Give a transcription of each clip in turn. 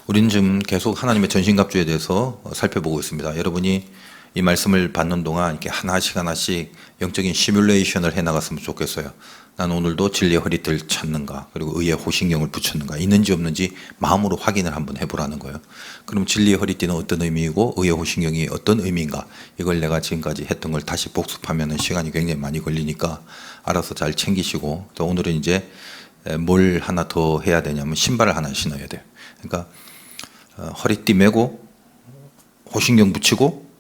우리는 지금 계속 하나님의 전신갑주에 대해서 살펴보고 있습니다. 여러분이 이 말씀을 받는 동안 이렇게 하나씩 영적인 시뮬레이션을 해 나갔으면 좋겠어요. 난 오늘도 진리의 허리띠를 찾는가, 그리고 의의 호신경을 붙였는가, 있는지 없는지 마음으로 확인을 한번 해보라는 거예요. 그럼 진리의 허리띠는 어떤 의미이고 의의 호신경이 어떤 의미인가, 이걸 내가 지금까지 했던 걸 다시 복습하면 시간이 굉장히 많이 걸리니까 알아서 잘 챙기시고, 또 오늘은 이제 뭘 하나 더 해야 되냐면 신발을 하나 신어야 돼요. 그러니까 허리띠 메고 호신경 붙이고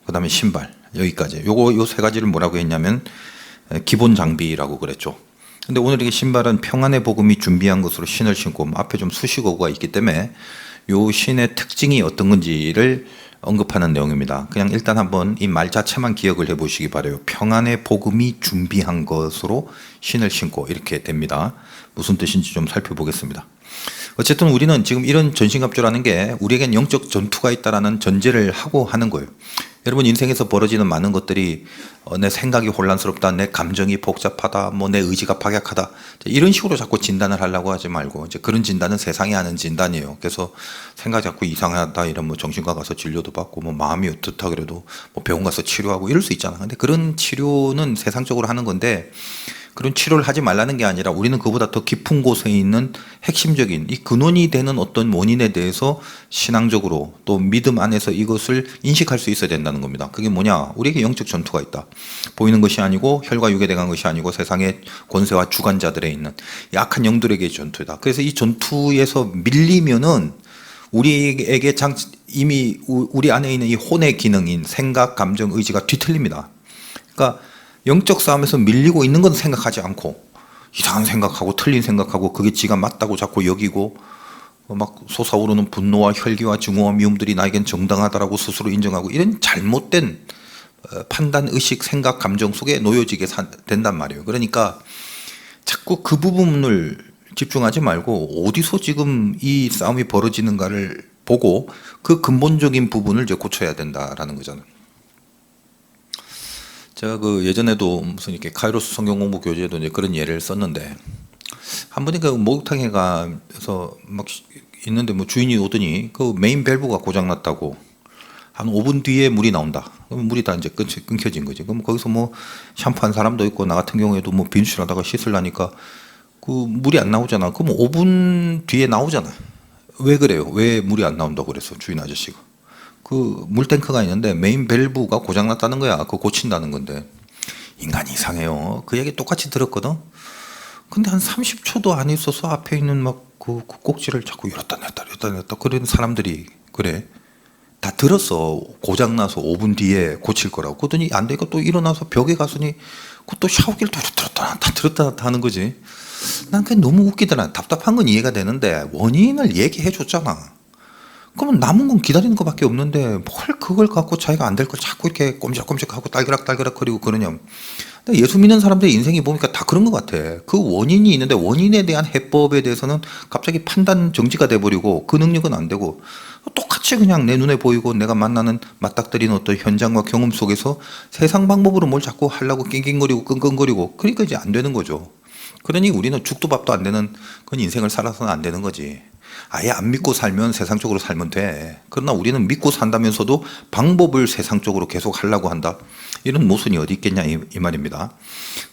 그 다음에 신발, 여기까지. 요 세 가지를 뭐라고 했냐면 기본 장비라고 그랬죠. 근데 오늘 이게 신발은 평안의 복음이 준비한 것으로 신을 신고, 앞에 좀 수식어가 있기 때문에 요 신의 특징이 어떤 건지를 언급하는 내용입니다. 그냥 일단 한번 이 말 자체만 기억을 해 보시기 바라요. 평안의 복음이 준비한 것으로 신을 신고, 이렇게 됩니다. 무슨 뜻인지 좀 살펴보겠습니다. 어쨌든 우리는 지금 이런 전신갑주라는 게 우리에겐 영적 전투가 있다라는 전제를 하고 하는 거예요. 여러분, 인생에서 벌어지는 많은 것들이 내 생각이 혼란스럽다, 내 감정이 복잡하다, 뭐 내 의지가 박약하다, 이런 식으로 자꾸 진단을 하려고 하지 말고, 이제 그런 진단은 세상이 하는 진단이에요. 그래서 생각이 자꾸 이상하다 이러면 뭐 정신과 가서 진료도 받고, 뭐 마음이 어떻다 그래도 뭐 병원 가서 치료하고 이럴 수 있잖아. 근데 그런 치료는 세상적으로 하는 건데, 그런 치료를 하지 말라는 게 아니라 우리는 그보다 더 깊은 곳에 있는 핵심적인 이 근원이 되는 어떤 원인에 대해서 신앙적으로 또 믿음 안에서 이것을 인식할 수 있어야 된다는 겁니다. 그게 뭐냐? 우리에게 영적 전투가 있다. 보이는 것이 아니고 혈과 육에 대한 것이 아니고 세상의 권세와 주관자들에 있는 약한 영들에게의 전투다. 그래서 이 전투에서 밀리면은 우리에게 이미 우리 안에 있는 이 혼의 기능인 생각, 감정, 의지가 뒤틀립니다. 그러니까 영적 싸움에서 밀리고 있는 건 생각하지 않고 이상한 생각하고 틀린 생각하고 그게 지가 맞다고 자꾸 여기고 막 솟아오르는 분노와 혈기와 증오와 미움들이 나에겐 정당하다라고 스스로 인정하고, 이런 잘못된 판단, 의식, 생각, 감정 속에 놓여지게 된단 말이에요. 그러니까 자꾸 그 부분을 집중하지 말고 어디서 지금 이 싸움이 벌어지는가를 보고 그 근본적인 부분을 이제 고쳐야 된다라는 거잖아요. 제가 그 예전에도 무슨 이렇게 카이로스 성경 공부 교재에도 이제 그런 예를 썼는데, 한 번에 그 목욕탕에 가서 막 있는데 뭐 주인이 오더니 그 메인 밸브가 고장났다고, 한 5분 뒤에 물이 나온다. 그럼 물이 다 이제 끊겨진 거지. 그럼 거기서 뭐 샴푸한 사람도 있고, 나 같은 경우에도 뭐 빈수하다가 씻으려니까 그 물이 안 나오잖아. 그럼 5분 뒤에 나오잖아. 왜 그래요? 왜 물이 안 나온다고 그랬어, 주인 아저씨가. 그 물탱크가 있는데 메인 밸브가 고장났다는 거야. 그거 고친다는 건데. 인간이 이상해요. 그 얘기 똑같이 들었거든. 근데 한 30초도 안 있어서 앞에 있는 막 그 꼭지를 자꾸 열었다 냈다 그런 사람들이 그래. 다 들었어. 고장나서 5분 뒤에 고칠 거라고. 그러더니 안 되니까 또 일어나서 벽에 갔으니 그것도 샤워기를 또 들었다 놨다 하는 거지. 난 그게 너무 웃기더라. 답답한 건 이해가 되는데 원인을 얘기해 줬잖아. 그러면 남은 건 기다리는 것밖에 없는데 뭘 그걸 갖고 자기가 안 될 걸 자꾸 이렇게 꼼지락꼼지락하고 딸그락딸그락거리고 그러냐. 근데 예수 믿는 사람들의 인생이 보니까 다 그런 것 같아. 그 원인이 있는데 원인에 대한 해법에 대해서는 갑자기 판단 정지가 돼버리고 그 능력은 안 되고, 똑같이 그냥 내 눈에 보이고 내가 만나는 맞닥뜨리는 어떤 현장과 경험 속에서 세상 방법으로 뭘 자꾸 하려고 낑낑거리고 끙끙거리고, 그러니까 이제 안 되는 거죠. 그러니 우리는 죽도 밥도 안 되는 그런 인생을 살아서는 안 되는 거지. 아예 안 믿고 살면 세상적으로 살면 돼. 그러나 우리는 믿고 산다면서도 방법을 세상적으로 계속 하려고 한다. 이런 모순이 어디 있겠냐 이 말입니다.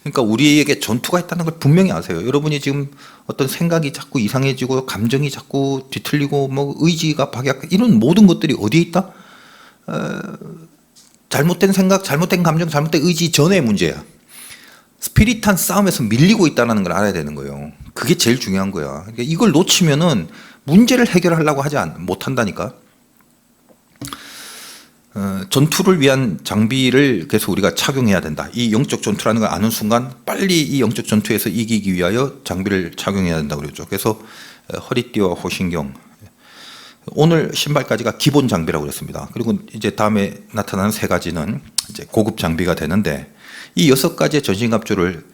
그러니까 우리에게 전투가 있다는 걸 분명히 아세요. 여러분이 지금 어떤 생각이 자꾸 이상해지고 감정이 자꾸 뒤틀리고 뭐 의지가 박약, 이런 모든 것들이 어디에 있다? 잘못된 생각, 잘못된 감정, 잘못된 의지 전의 문제야. 스피릿한 싸움에서 밀리고 있다는 걸 알아야 되는 거예요. 그게 제일 중요한 거야. 그러니까 이걸 놓치면은 문제를 해결하려고 못한다니까. 전투를 위한 장비를 계속 우리가 착용해야 된다. 이 영적 전투라는 걸 아는 순간 빨리 이 영적 전투에서 이기기 위하여 장비를 착용해야 된다고 그랬죠. 그래서 허리띠와 호신경, 오늘 신발까지가 기본 장비라고 그랬습니다. 그리고 이제 다음에 나타나는 세 가지는 이제 고급 장비가 되는데, 이 6가지의 전신갑주를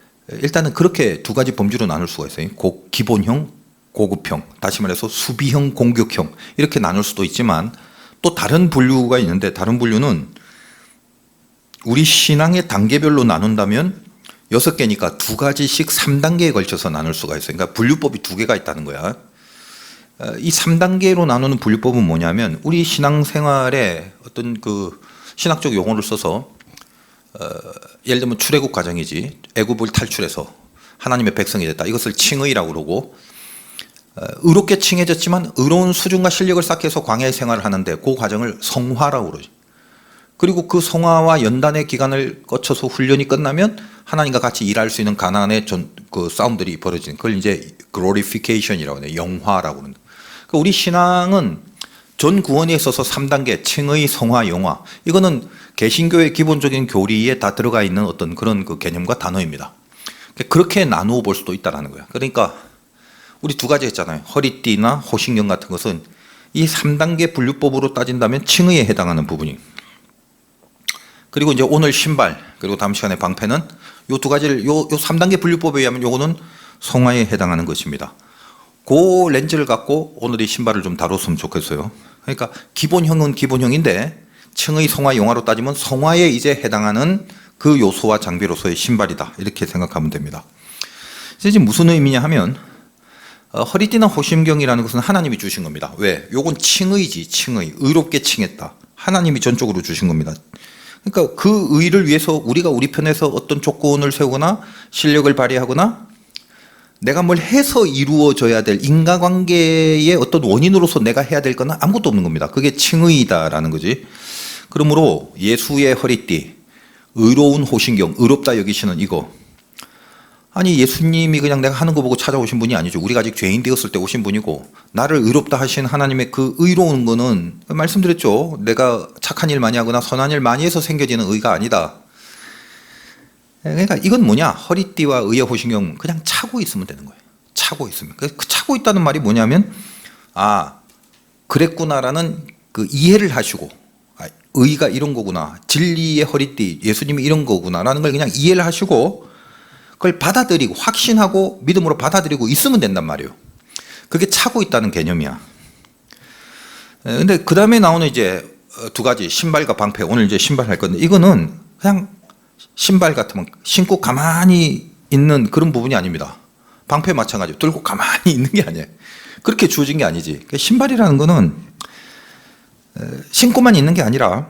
일단은 그렇게 두 가지 범주로 나눌 수가 있어요. 기본형, 고급형, 다시 말해서 수비형, 공격형, 이렇게 나눌 수도 있지만 또 다른 분류가 있는데, 다른 분류는 우리 신앙의 단계별로 나눈다면 6개니까 두 가지씩 3단계에 걸쳐서 나눌 수가 있어요. 그러니까 분류법이 2개가 있다는 거야. 이 3단계로 나누는 분류법은 뭐냐면 우리 신앙생활에 어떤 그 신학적 용어를 써서 예를 들면 출애굽 과정이지, 애굽을 탈출해서 하나님의 백성이 됐다, 이것을 칭의라고 그러고, 의롭게 칭해졌지만 의로운 수준과 실력을 쌓기 위해서 광야의 생활을 하는데 그 과정을 성화라고 그러죠. 그리고 그 성화와 연단의 기간을 거쳐서 훈련이 끝나면 하나님과 같이 일할 수 있는 가나안의 그 싸움들이 벌어지는, 그걸 이제 glorification이라고 해요. 영화라고 합니다. 그러니까 우리 신앙은 전 구원에 있어서 3단계 칭의, 성화, 영화, 이거는 개신교의 기본적인 교리에 다 들어가 있는 어떤 그런 그 개념과 단어입니다. 그렇게 나누어 볼 수도 있다는 거예요. 그러니까 우리 두 가지 했잖아요. 허리띠나 호신경 같은 것은 이 3단계 분류법으로 따진다면 칭의에 해당하는 부분이, 그리고 이제 오늘 신발, 그리고 다음 시간에 방패는 요 두 가지를, 요 3단계 분류법에 의하면 요거는 성화에 해당하는 것입니다. 그 렌즈를 갖고 오늘 이 신발을 좀 다뤘으면 좋겠어요. 그러니까 기본형은 기본형인데 칭의, 성화, 영화로 따지면 성화에 이제 해당하는 그 요소와 장비로서의 신발이다, 이렇게 생각하면 됩니다. 이제 무슨 의미냐 하면 허리띠나 호심경이라는 것은 하나님이 주신 겁니다. 왜? 요건 칭의지, 칭의, 의롭게 칭했다, 하나님이 전적으로 주신 겁니다. 그러니까 그 의를 위해서 우리가 우리 편에서 어떤 조건을 세우거나 실력을 발휘하거나 내가 뭘 해서 이루어져야 될 인과관계의 어떤 원인으로서 내가 해야 될 건 아무것도 없는 겁니다. 그게 칭의다라는 거지. 그러므로 예수의 허리띠, 의로운 호신경, 의롭다 여기시는 이거, 아니 예수님이 그냥 내가 하는 거 보고 찾아오신 분이 아니죠. 우리가 아직 죄인 되었을 때 오신 분이고, 나를 의롭다 하신 하나님의 그 의로운 거는 말씀드렸죠. 내가 착한 일 많이 하거나 선한 일 많이 해서 생겨지는 의가 아니다. 그러니까 이건 뭐냐, 허리띠와 의의 호신경 그냥 차고 있으면 되는 거예요. 차고 있으면. 그 차고 있다는 말이 뭐냐면, 아 그랬구나라는 그 이해를 하시고, 의가 이런 거구나, 진리의 허리띠 예수님이 이런 거구나라는 걸 그냥 이해를 하시고 그걸 받아들이고 확신하고 믿음으로 받아들이고 있으면 된단 말이에요. 그게 차고 있다는 개념이야. 근데 그 다음에 나오는 이제 두 가지, 신발과 방패, 오늘 이제 신발 할 건데, 이거는 그냥 신발 같으면 신고 가만히 있는 그런 부분이 아닙니다. 방패 마찬가지로 들고 가만히 있는 게 아니에요. 그렇게 주어진 게 아니지. 신발이라는 거는 신고만 있는 게 아니라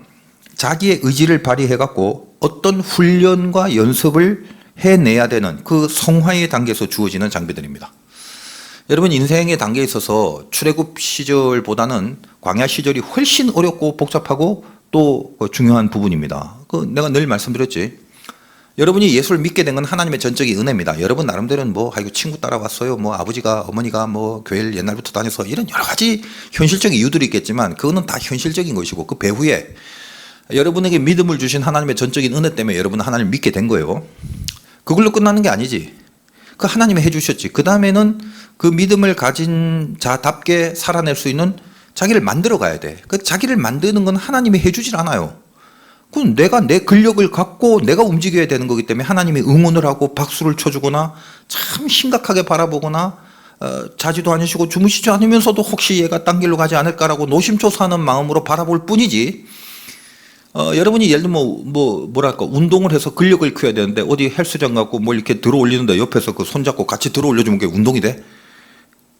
자기의 의지를 발휘해 갖고 어떤 훈련과 연습을 해내야 되는 그 성화의 단계에서 주어지는 장비들입니다. 여러분, 인생의 단계에 있어서 출애굽 시절보다는 광야 시절이 훨씬 어렵고 복잡하고 또 중요한 부분입니다. 내가 늘 말씀드렸지. 여러분이 예수를 믿게 된 건 하나님의 전적인 은혜입니다. 여러분 나름대로는 뭐 아이고 친구 따라왔어요, 뭐 아버지가 어머니가 뭐 교회를 옛날부터 다녀서, 이런 여러 가지 현실적인 이유들이 있겠지만 그거는 다 현실적인 것이고, 그 배후에 여러분에게 믿음을 주신 하나님의 전적인 은혜 때문에 여러분은 하나님을 믿게 된 거예요. 그걸로 끝나는 게 아니지. 그 하나님이 해주셨지. 그 다음에는 그 믿음을 가진 자답게 살아낼 수 있는 자기를 만들어 가야 돼. 그 자기를 만드는 건 하나님이 해주질 않아요. 그건 내가 내 근력을 갖고 내가 움직여야 되는 거기 때문에 하나님이 응원을 하고 박수를 쳐주거나 참 심각하게 바라보거나 자지도 않으시고 주무시지 않으면서도 혹시 얘가 딴 길로 가지 않을까라고 노심초사하는 마음으로 바라볼 뿐이지. 여러분이 예를 들면 뭐랄까 운동을 해서 근력을 키워야 되는데 어디 헬스장 갖고 뭘 이렇게 들어 올리는데 옆에서 그 손잡고 같이 들어 올려주면 그게 운동이 돼?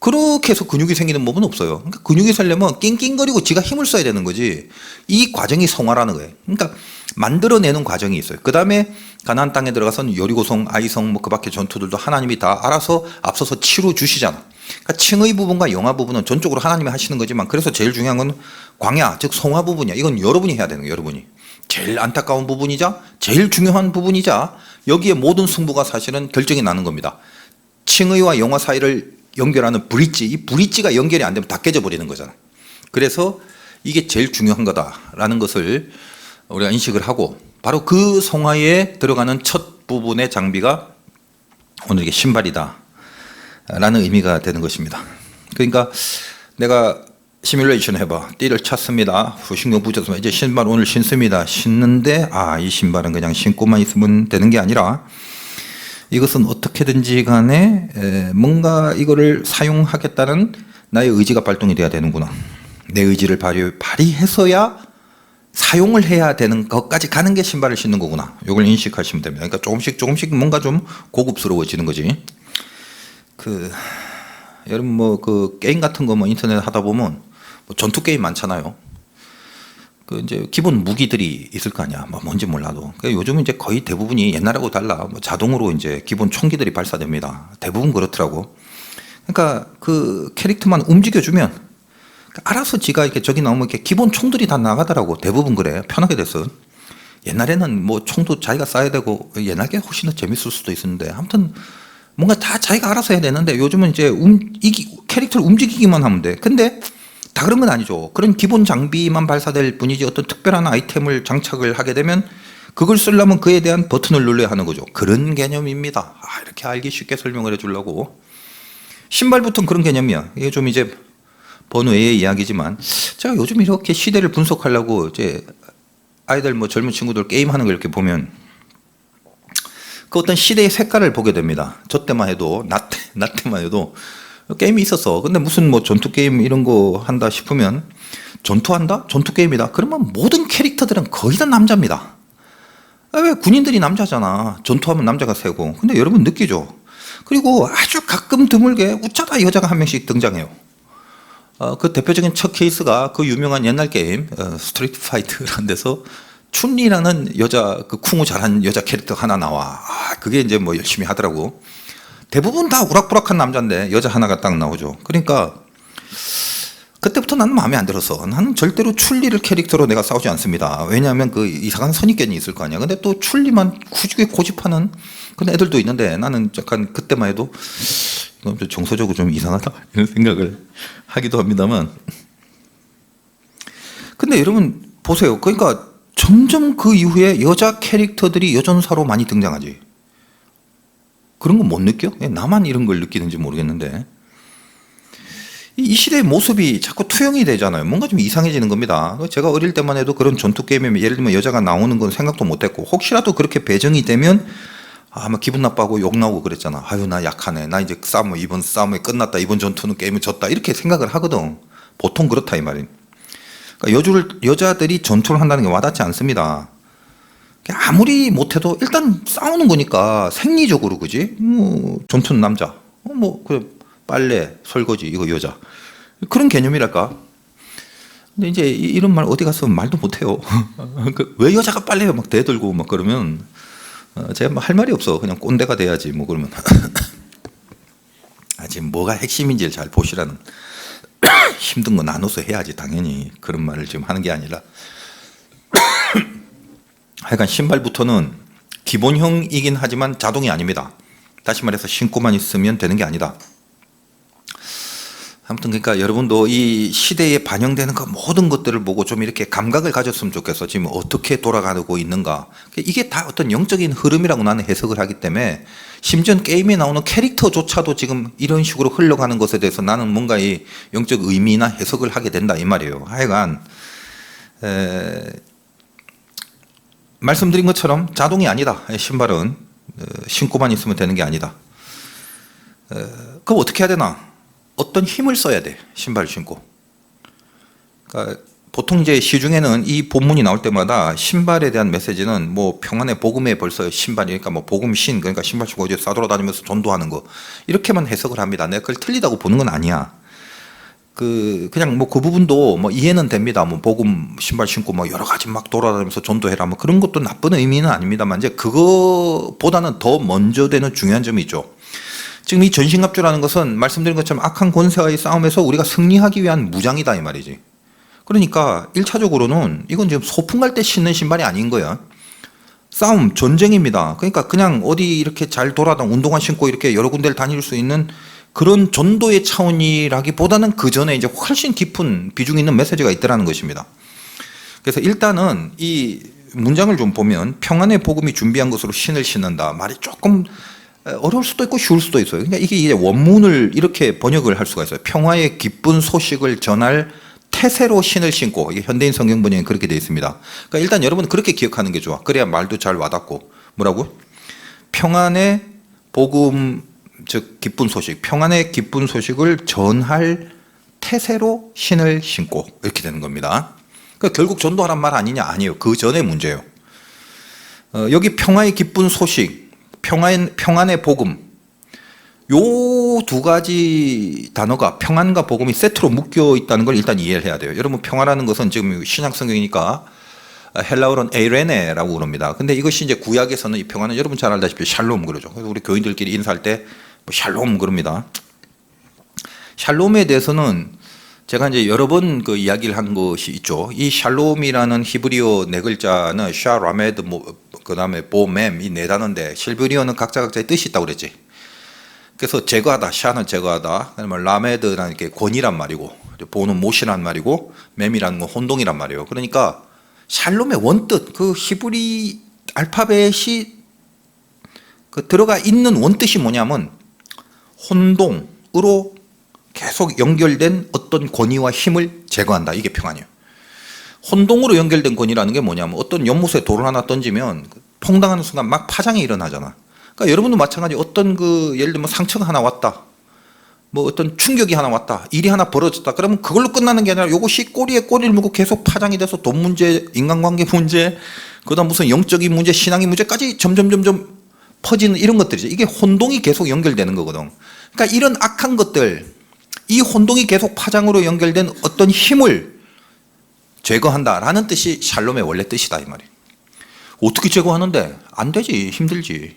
그렇게 해서 근육이 생기는 법은 없어요. 그러니까 근육이 살려면 낑낑거리고 지가 힘을 써야 되는 거지. 이 과정이 성화라는 거예요. 그러니까 만들어내는 과정이 있어요. 그 다음에 가나안 땅에 들어가서는 여리고성, 아이성, 뭐 그 밖에 전투들도 하나님이 다 알아서 앞서서 치루 주시잖아. 그러니까 칭의 부분과 영화 부분은 전적으로 하나님이 하시는 거지만, 그래서 제일 중요한 건 광야, 즉 성화 부분이야. 이건 여러분이 해야 되는 거예요. 여러분이. 제일 안타까운 부분이자 제일 중요한 부분이자 여기에 모든 승부가 사실은 결정이 나는 겁니다. 칭의와 영화 사이를 연결하는 브릿지, 이 브릿지가 연결이 안 되면 다 깨져 버리는 거잖아. 그래서 이게 제일 중요한 거다라는 것을 우리가 인식을 하고, 바로 그 성화에 들어가는 첫 부분의 장비가 오늘 이게 신발이다 라는 의미가 되는 것입니다. 그러니까 내가 시뮬레이션 해봐. 띠를 찼습니다. 후신경 붙였으면 이제 신발 오늘 신습니다. 신는데 이 신발은 그냥 신고만 있으면 되는 게 아니라 이것은 어떻게든지 간에 뭔가 이거를 사용하겠다는 나의 의지가 발동이 돼야 되는구나. 내 의지를 발휘해서야 사용을 해야 되는 것까지 가는 게 신발을 신는 거구나. 이걸 인식하시면 됩니다. 그러니까 조금씩 뭔가 좀 고급스러워지는 거지. 여러분 뭐 그 게임 같은 거 뭐 인터넷 하다 보면 뭐 전투 게임 많잖아요. 그 이제 기본 무기들이 있을 거 아니야. 뭐 뭔지 몰라도. 그러니까 요즘은 이제 거의 대부분이 옛날하고 달라. 뭐 자동으로 이제 기본 총기들이 발사됩니다. 대부분 그렇더라고. 그러니까 그 캐릭터만 움직여주면 알아서 지가 이렇게 저기 나오면 이렇게 기본 총들이 다 나가더라고. 대부분 그래. 편하게 됐어. 옛날에는 뭐 총도 자기가 쏴야 되고 옛날에 훨씬 더 재밌을 수도 있었는데 아무튼 뭔가 다 자기가 알아서 해야 되는데 요즘은 이제 캐릭터를 움직이기만 하면 돼. 근데 다 그런 건 아니죠. 그런 기본 장비만 발사될 뿐이지 어떤 특별한 아이템을 장착을 하게 되면 그걸 쓰려면 그에 대한 버튼을 눌러야 하는 거죠. 그런 개념입니다. 이렇게 알기 쉽게 설명을 해주려고. 신발부터는 그런 개념이야. 이게 좀 이제 번외의 이야기지만 제가 요즘 이렇게 시대를 분석하려고 이제 아이들 뭐 젊은 친구들 게임하는 걸 이렇게 보면 그 어떤 시대의 색깔을 보게 됩니다. 저 때만 해도 나 때만 해도 게임이 있었어. 근데 무슨 뭐 전투 게임 이런 거 한다 싶으면 전투한다? 전투 게임이다. 그러면 모든 캐릭터들은 거의 다 남자입니다. 왜 군인들이 남자잖아. 전투하면 남자가 세고. 근데 여러분 느끼죠? 그리고 아주 가끔 드물게 웃자다 여자가 한 명씩 등장해요. 그 대표적인 첫 케이스가 그 유명한 옛날 게임 스트리트 파이트라는 데서 춘리라는 여자 그 쿵우 잘한 여자 캐릭터 하나 나와. 그게 이제 뭐 열심히 하더라고. 대부분 다 우락부락한 남자인데 여자 하나가 딱 나오죠. 그러니까 그때부터 나는 마음에 안 들었어. 나는 절대로 춘리를 캐릭터로 내가 싸우지 않습니다. 왜냐하면 그 이상한 선입견이 있을 거 아니야. 근데 또 춘리만 굳이 고집하는 그런 애들도 있는데 나는 약간 그때만 해도 이건 좀 정서적으로 좀 이상하다 이런 생각을 하기도 합니다만. 근데 여러분 보세요. 그러니까 점점 그 이후에 여자 캐릭터들이 여전사로 많이 등장하지. 그런 거 못 느껴? 나만 이런 걸 느끼는지 모르겠는데 이 시대의 모습이 자꾸 투영이 되잖아요. 뭔가 좀 이상해지는 겁니다. 제가 어릴 때만 해도 그런 전투 게임에 예를 들면 여자가 나오는 건 생각도 못했고 혹시라도 그렇게 배정이 되면 막 기분 나빠하고 욕 나오고 그랬잖아. 아유 나 약하네. 나 이제 이번 싸움이 끝났다. 이번 전투는 게임을 졌다. 이렇게 생각을 하거든. 보통 그렇다 이 말이에요. 그러니까 여자들이 전투를 한다는 게 와닿지 않습니다. 아무리 못해도 일단 싸우는 거니까 생리적으로 그지? 전투는 남자. 그래 빨래, 설거지 이거 여자. 그런 개념이랄까. 근데 이제 이런 말 어디 가서 말도 못해요. 왜 여자가 빨래를 막 대들고 막 그러면 제가 뭐 할 말이 없어. 그냥 꼰대가 돼야지 뭐 그러면. 지금 뭐가 핵심인지를 잘 보시라는. 힘든 거 나눠서 해야지 당연히 그런 말을 지금 하는 게 아니라. 하여간 신발부터는 기본형이긴 하지만 자동이 아닙니다. 다시 말해서 신고만 있으면 되는 게 아니다. 아무튼 그러니까 여러분도 이 시대에 반영되는 그 모든 것들을 보고 좀 이렇게 감각을 가졌으면 좋겠어. 지금 어떻게 돌아가고 있는가. 이게 다 어떤 영적인 흐름이라고 나는 해석을 하기 때문에 심지어 게임에 나오는 캐릭터조차도 지금 이런 식으로 흘러가는 것에 대해서 나는 뭔가 이 영적 의미나 해석을 하게 된다 이 말이에요. 하여간 말씀드린 것처럼 자동이 아니다. 신발은 신고만 있으면 되는 게 아니다. 그럼 어떻게 해야 되나? 어떤 힘을 써야 돼. 신발을 신고. 그러니까 보통 이제 시중에는 이 본문이 나올 때마다 신발에 대한 메시지는 뭐 평안의 복음에 벌써 신발이니까 뭐 복음신 그러니까 신발 신고 이제 싸돌아다니면서 전도하는 거 이렇게만 해석을 합니다. 내가 그걸 틀리다고 보는 건 아니야. 그냥 뭐 그 부분도 뭐 이해는 됩니다. 뭐 복음 신발 신고 뭐 여러 가지 막 돌아다니면서 전도해라 뭐 그런 것도 나쁜 의미는 아닙니다만 이제 그거보다는 더 먼저 되는 중요한 점이 있죠. 지금 이 전신갑주라는 것은 말씀드린 것처럼 악한 권세와의 싸움에서 우리가 승리하기 위한 무장이다 이 말이지. 그러니까 1차적으로는 이건 지금 소풍 갈 때 신는 신발이 아닌 거야. 싸움, 전쟁입니다. 그러니까 그냥 어디 이렇게 잘 돌아다니고 운동화 신고 이렇게 여러 군데를 다닐 수 있는 그런 전도의 차원이라기보다는 그 전에 이제 훨씬 깊은 비중 있는 메시지가 있다는 것입니다. 그래서 일단은 이 문장을 좀 보면 평안의 복음이 준비한 것으로 신을 신는다. 말이 조금 어려울 수도 있고 쉬울 수도 있어요. 그러니까 이게 이제 원문을 이렇게 번역을 할 수가 있어요. 평화의 기쁜 소식을 전할 태세로 신을 신고. 이게 현대인 성경 번역에 그렇게 되어 있습니다. 그러니까 일단 여러분은 그렇게 기억하는 게 좋아. 그래야 말도 잘 와닿고. 뭐라고? 평안의 복음, 즉 기쁜 소식, 평안의 기쁜 소식을 전할 태세로 신을 신고. 이렇게 되는 겁니다. 그러니까 결국 전도하란 말 아니냐? 아니에요. 그 전의 문제예요. 여기 평화의 기쁜 소식, 평안의 복음. 요 두 가지 단어가 평안과 복음이 세트로 묶여 있다는 걸 일단 이해를 해야 돼요. 여러분 평화라는 것은 지금 신약 성경이니까 헬라어로는 에이레네라고 그럽니다. 근데 이것이 이제 구약에서는 이 평화는 여러분 잘 알다시피 샬롬 그러죠. 그래서 우리 교인들끼리 인사할 때 뭐 샬롬 그럽니다. 샬롬에 대해서는 제가 이제 여러 번 그 이야기를 한 것이 있죠. 이 샬롬이라는 히브리어 네 글자는 샤라메드 그 다음에 보맴 이 네 단어인데 히브리어는 각자의 뜻이 있다고 그랬지. 그래서 제거하다, 샤는 제거하다, 그다음에 라메드라는 게 권이란 말이고, 보는 못이란 말이고, 맴이라는 건 혼동이란 말이에요. 그러니까 샬롬의 원뜻, 그 히브리 알파벳이 그 들어가 있는 원뜻이 뭐냐면 혼동으로 계속 연결된 어떤 권위와 힘을 제거한다. 이게 평안이에요. 혼동으로 연결된 권위라는 게 뭐냐면 어떤 연못에 돌을 하나 던지면 퐁당하는 순간 막 파장이 일어나잖아. 그러니까 여러분도 마찬가지 예를 들면 상처가 하나 왔다. 뭐 어떤 충격이 하나 왔다. 일이 하나 벌어졌다. 그러면 그걸로 끝나는 게 아니라 이것이 꼬리에 꼬리를 물고 계속 파장이 돼서 돈 문제, 인간관계 문제, 그다음 무슨 영적인 문제, 신앙의 문제까지 점점 퍼지는 이런 것들이죠. 이게 혼동이 계속 연결되는 거거든. 그러니까 이런 악한 것들, 이 혼동이 계속 파장으로 연결된 어떤 힘을 제거한다라는 뜻이 샬롬의 원래 뜻이다 이 말이에요. 어떻게 제거하는데? 안 되지. 힘들지.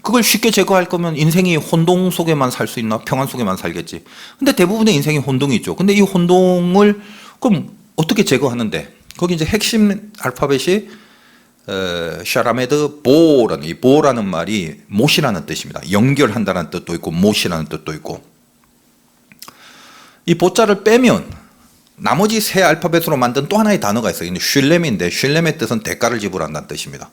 그걸 쉽게 제거할 거면 인생이 혼동 속에만 살 수 있나? 평안 속에만 살겠지. 근데 대부분의 인생이 혼동이 있죠. 근데 이 혼동을 그럼 어떻게 제거하는데? 거기 이제 핵심 알파벳이 샤라메드 보라는 이 보라는 말이 못이라는 뜻입니다. 연결한다는 뜻도 있고 못이라는 뜻도 있고. 이 보자를 빼면 나머지 세 알파벳으로 만든 또 하나의 단어가 있어요. 슐렘인데 슐렘의 뜻은 대가를 지불한다는 뜻입니다.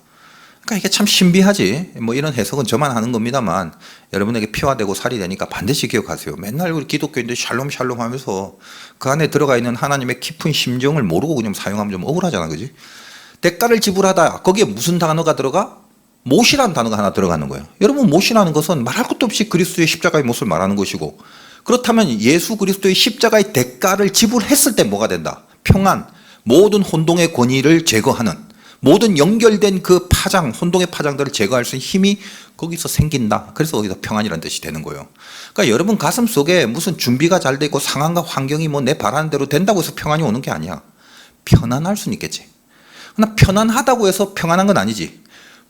그러니까 이게 참 신비하지. 뭐 이런 해석은 저만 하는 겁니다만 여러분에게 피와 되고 살이 되니까 반드시 기억하세요. 맨날 우리 기독교인들 샬롬 샬롬 하면서 그 안에 들어가 있는 하나님의 깊은 심정을 모르고 그냥 사용하면 좀 억울하잖아. 그지? 대가를 지불하다. 거기에 무슨 단어가 들어가? 못이라는 단어가 하나 들어가는 거예요. 여러분 못이라는 것은 말할 것도 없이 그리스도의 십자가의 못을 말하는 것이고 그렇다면 예수 그리스도의 십자가의 대가를 지불했을 때 뭐가 된다? 평안, 모든 혼동의 권위를 제거하는 모든 연결된 그 파장, 혼동의 파장들을 제거할 수 있는 힘이 거기서 생긴다. 그래서 거기서 평안이라는 뜻이 되는 거예요. 그러니까 여러분 가슴 속에 무슨 준비가 잘 돼 있고 상황과 환경이 뭐 내 바라는 대로 된다고 해서 평안이 오는 게 아니야. 편안할 수는 있겠지. 그러나 편안하다고 해서 평안한 건 아니지.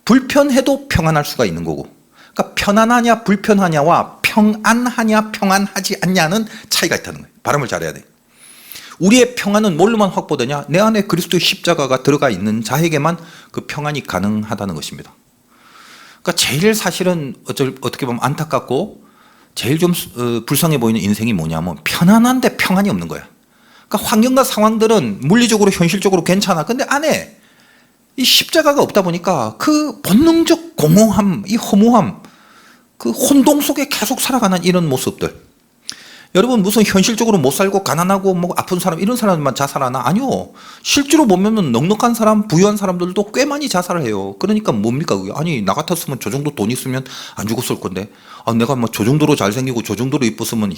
불편해도 평안할 수가 있는 거고. 그러니까 편안하냐 불편하냐와 평안하냐 평안하지 않냐는 차이가 있다는 거예요. 발음을 잘해야 돼. 우리의 평안은 뭘로만 확보되냐? 내 안에 그리스도의 십자가가 들어가 있는 자에게만 그 평안이 가능하다는 것입니다. 그러니까 제일 사실은 어떻게 보면 안타깝고 제일 좀 불쌍해 보이는 인생이 뭐냐면 편안한데 평안이 없는 거야. 그러니까 환경과 상황들은 물리적으로 현실적으로 괜찮아. 근데 안에 이 십자가가 없다 보니까 그 본능적 공허함, 이 허무함, 그 혼동 속에 계속 살아가는 이런 모습들. 여러분 무슨 현실적으로 못 살고 가난하고 뭐 아픈 사람 이런 사람만 자살하나? 아니요. 실제로 보면은 넉넉한 사람, 부유한 사람들도 꽤 많이 자살을 해요. 그러니까 뭡니까 그게? 아니 나 같았으면 저 정도 돈 있으면 안 죽었을 건데, 내가 뭐 저 정도로 잘생기고 저 정도로 이뻤으면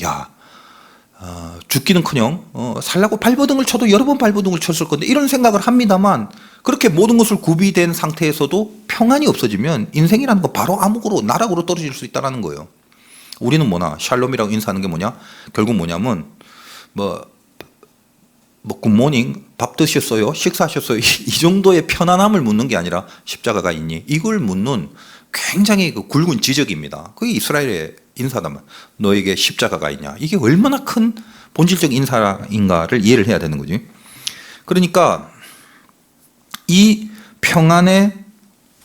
죽기는커녕 살라고 발버둥을 쳐도 여러 번 발버둥을 쳤을 건데 이런 생각을 합니다만 그렇게 모든 것을 구비된 상태에서도 평안이 없어지면 인생이라는 거 바로 암흑으로 나락으로 떨어질 수 있다는 거예요. 우리는 뭐나 샬롬이라고 인사하는 게 뭐냐? 결국 뭐냐면 굿모닝 밥 드셨어요? 식사하셨어요? 이 정도의 편안함을 묻는 게 아니라 십자가가 있니? 이걸 묻는 굉장히 그 굵은 지적입니다. 그게 이스라엘의 인사다만 너에게 십자가가 있냐? 이게 얼마나 큰 본질적 인사인가를 이해를 해야 되는 거지. 그러니까 이 평안의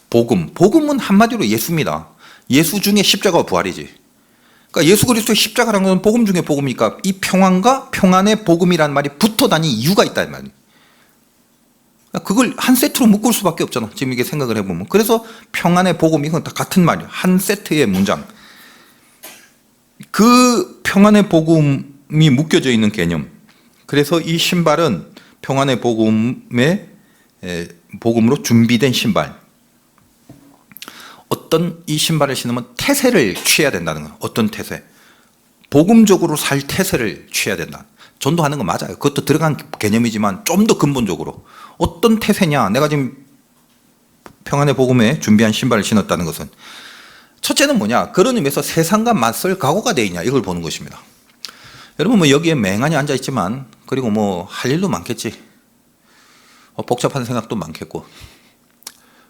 복음은 한마디로 예수입니다. 예수 중에 십자가와 부활이지. 그러니까 예수 그리스도의 십자가라는 건 복음 중에 복음이니까 이 평안과 평안의 복음이라는 말이 붙어 다니는 이유가 있다는 말이에요. 그걸 한 세트로 묶을 수밖에 없잖아. 지금 이게 생각을 해보면. 그래서 평안의 복음 이건 다 같은 말이에요. 한 세트의 문장. 그 평안의 복음이 묶여져 있는 개념. 그래서 이 신발은 평안의 복음으로 준비된 신발. 어떤 이 신발을 신으면 태세를 취해야 된다는 거예요. 어떤 태세? 복음적으로 살 태세를 취해야 된다. 전도하는 거 맞아요. 그것도 들어간 개념이지만 좀 더 근본적으로 어떤 태세냐? 내가 지금 평안의 복음에 준비한 신발을 신었다는 것은 첫째는 뭐냐? 그런 의미에서 세상과 맞설 각오가 돼 있냐? 이걸 보는 것입니다. 여러분 뭐 여기에 맹하니 앉아 있지만 그리고 뭐 할 일도 많겠지. 복잡한 생각도 많겠고.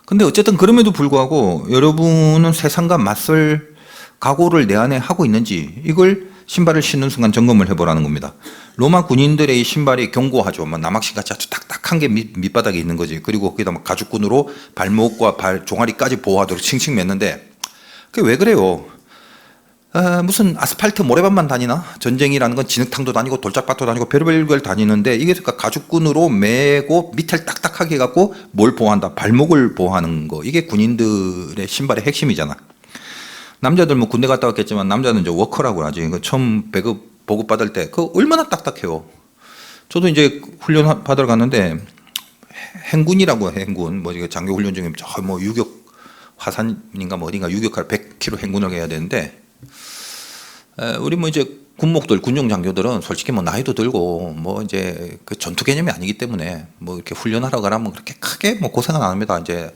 근데 어쨌든 그럼에도 불구하고 여러분은 세상과 맞설 각오를 내 안에 하고 있는지 이걸 신발을 신는 순간 점검을 해보라는 겁니다. 로마 군인들의 이 신발이 견고하죠. 뭐 남학신같이 아주 딱딱한 게 밑바닥에 있는 거지. 그리고 거기다 막 가죽끈으로 발목과 발 종아리까지 보호하도록 칭칭 맸는데 그게 왜 그래요? 무슨 아스팔트 모래밭만 다니나? 전쟁이라는 건 진흙탕도 다니고 돌짝밭도 다니고 별별 걸 다니는데 이게 가죽끈으로 매고 밑을 딱딱하게 해갖고 뭘 보호한다? 발목을 보호하는 거. 이게 군인들의 신발의 핵심이잖아. 남자들 뭐 군대 갔다 왔겠지만 남자는 이제 워커라고 하지. 처음 배급 보급 받을 때 그 얼마나 딱딱해요. 저도 이제 훈련 받으러 갔는데 행군이라고 해, 행군. 뭐 이게 장교 훈련 중에 저 뭐 유격 화산인가 뭐 어딘가 유격할 100km 행군을 해야 되는데 우리 뭐 이제 군목들 군용 장교들은 솔직히 뭐 나이도 들고 뭐 이제 그 전투 개념이 아니기 때문에 뭐 이렇게 훈련하러 가라면 그렇게 크게 뭐 고생은 안 합니다. 이제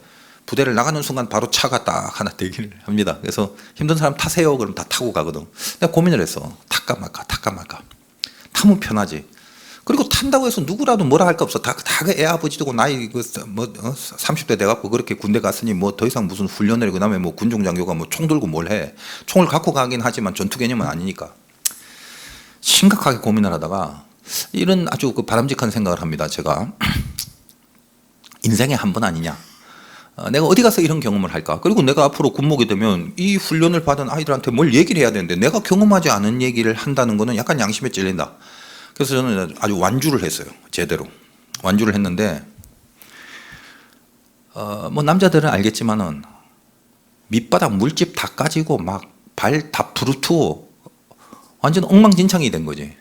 부대를 나가는 순간 바로 차가 딱 하나 대기를 합니다. 그래서 힘든 사람 타세요. 그럼 다 타고 가거든. 내가 고민을 했어. 탈까 말까. 타면 편하지. 그리고 탄다고 해서 누구라도 뭐라 할 거 없어. 다 애 아버지 되고 나이 그 뭐 30대 돼갖고 그렇게 군대 갔으니 뭐 더 이상 무슨 훈련을 그다음에 뭐 군종 장교가 뭐 총 들고 뭘 해. 총을 갖고 가긴 하지만 전투 개념은 아니니까. 심각하게 고민을 하다가 이런 아주 그 바람직한 생각을 합니다. 제가 인생에 한 번 아니냐. 내가 어디 가서 이런 경험을 할까? 그리고 내가 앞으로 군목이 되면 이 훈련을 받은 아이들한테 뭘 얘기를 해야 되는데 내가 경험하지 않은 얘기를 한다는 거는 약간 양심에 찔린다. 그래서 저는 아주 완주를 했어요. 제대로. 완주를 했는데 뭐 남자들은 알겠지만은 밑바닥 물집 다 까지고 막 발 다 부르트고 완전 엉망진창이 된 거지.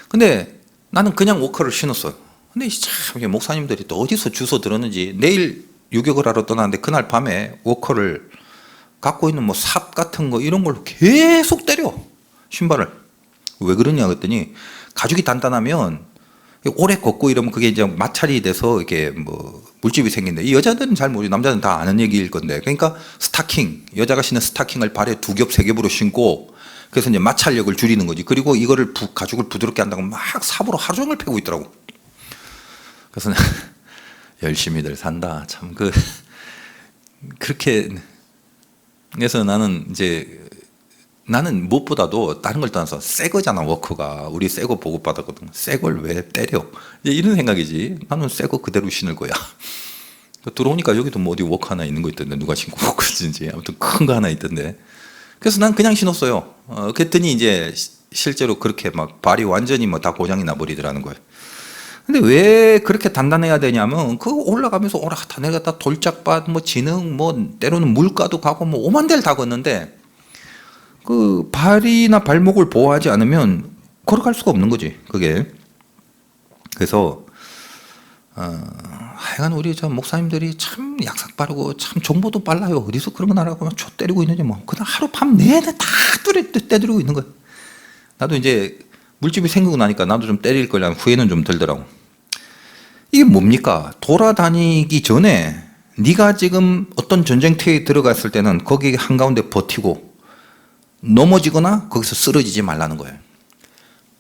근데 나는 그냥 워커를 신었어요. 근데 참 목사님들이 또 어디서 주워 들었는지 내일 유격을 하러 떠나는데 그날 밤에 워커를 갖고 있는 뭐 삽 같은 거 이런 걸로 계속 때려. 신발을. 왜 그러냐 그랬더니 가죽이 단단하면 오래 걷고 이러면 그게 이제 마찰이 돼서 이렇게 뭐 물집이 생긴다. 이 여자들은 잘 모르죠. 남자는 다 아는 얘기일 건데. 그러니까 스타킹, 여자가 신는 스타킹을 발에 2겹, 3겹으로 신고 그래서 이제 마찰력을 줄이는 거지. 그리고 이거를 가죽을 부드럽게 한다고 막 삽으로 하루 종일 패고 있더라고. 그래서 열심히들 산다. 참 그렇게 그래서 나는 무엇보다도 다른 걸 떠나서 새 거잖아. 워커가 우리 새 거 보급받았거든. 새 걸 왜 때려? 이제 이런 생각이지. 나는 새 거 그대로 신을 거야. 들어오니까 여기도 뭐 어디 워커 하나 있는 거 있던데 누가 신고 워커인지 아무튼 큰 거 하나 있던데. 그래서 난 그냥 신었어요. 그랬더니 이제 실제로 그렇게 막 발이 완전히 뭐 다 고장이 나버리더라는 거예요. 근데 왜 그렇게 단단해야 되냐면 그거 올라가면서 오락다 내려갔다 돌짝밭 뭐 진흙 뭐 때로는 물가도 가고 뭐 오만 데를 다 걷는데 그 발이나 발목을 보호하지 않으면 걸어갈 수가 없는 거지 그게. 그래서 하여간 우리 저 목사님들이 참 약삭 빠르고 참 정보도 빨라요. 어디서 그런 거 나라고 막 쳐 때리고 있는지 뭐 그냥 하루 밤 내내 다 때리고 있는 거야. 나도 이제 물집이 생기고 나니까 나도 좀 때릴 거라는 후회는 좀 들더라고. 이게 뭡니까? 돌아다니기 전에 네가 지금 어떤 전쟁터에 들어갔을 때는 거기 한가운데 버티고 넘어지거나 거기서 쓰러지지 말라는 거예요.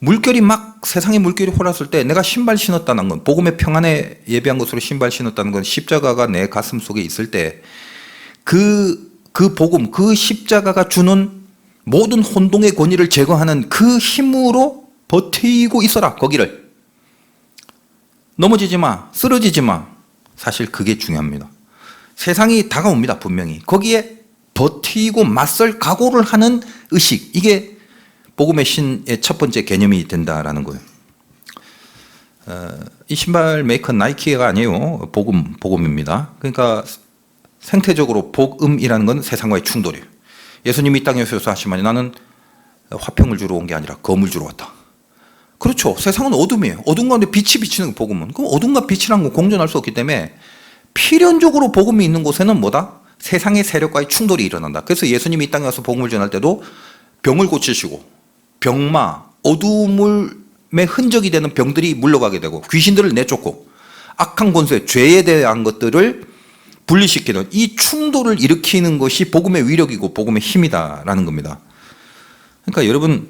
물결이 막 세상에 물결이 홀았을 때 내가 신발 신었다는 건 복음의 평안에 예비한 것으로 신발 신었다는 건 십자가가 내 가슴 속에 있을 때 그 복음 그 십자가가 주는 모든 혼동의 권위를 제거하는 그 힘으로 버티고 있어라. 거기를 넘어지지 마, 쓰러지지 마. 사실 그게 중요합니다. 세상이 다가옵니다. 분명히 거기에 버티고 맞설 각오를 하는 의식, 이게 복음의 신의 첫 번째 개념이 된다라는 거예요. 이 신발 메이커 나이키가 아니에요. 복음입니다. 그러니까 생태적으로 복음이라는 건 세상과의 충돌이에요. 예수님이 이 땅에 오셔서 하시면 나는 화평을 주러 온 게 아니라 검을 주러 왔다. 그렇죠. 세상은 어둠이에요. 어둠 가운데 빛이 비치는 게 복음은. 그럼 어둠과 빛이라는 건 공존할 수 없기 때문에 필연적으로 복음이 있는 곳에는 뭐다? 세상의 세력과의 충돌이 일어난다. 그래서 예수님이 이 땅에 와서 복음을 전할 때도 병을 고치시고 병마, 어둠의 흔적이 되는 병들이 물러가게 되고 귀신들을 내쫓고 악한 권세, 죄에 대한 것들을 분리시키는 이 충돌을 일으키는 것이 복음의 위력이고 복음의 힘이다라는 겁니다. 그러니까 여러분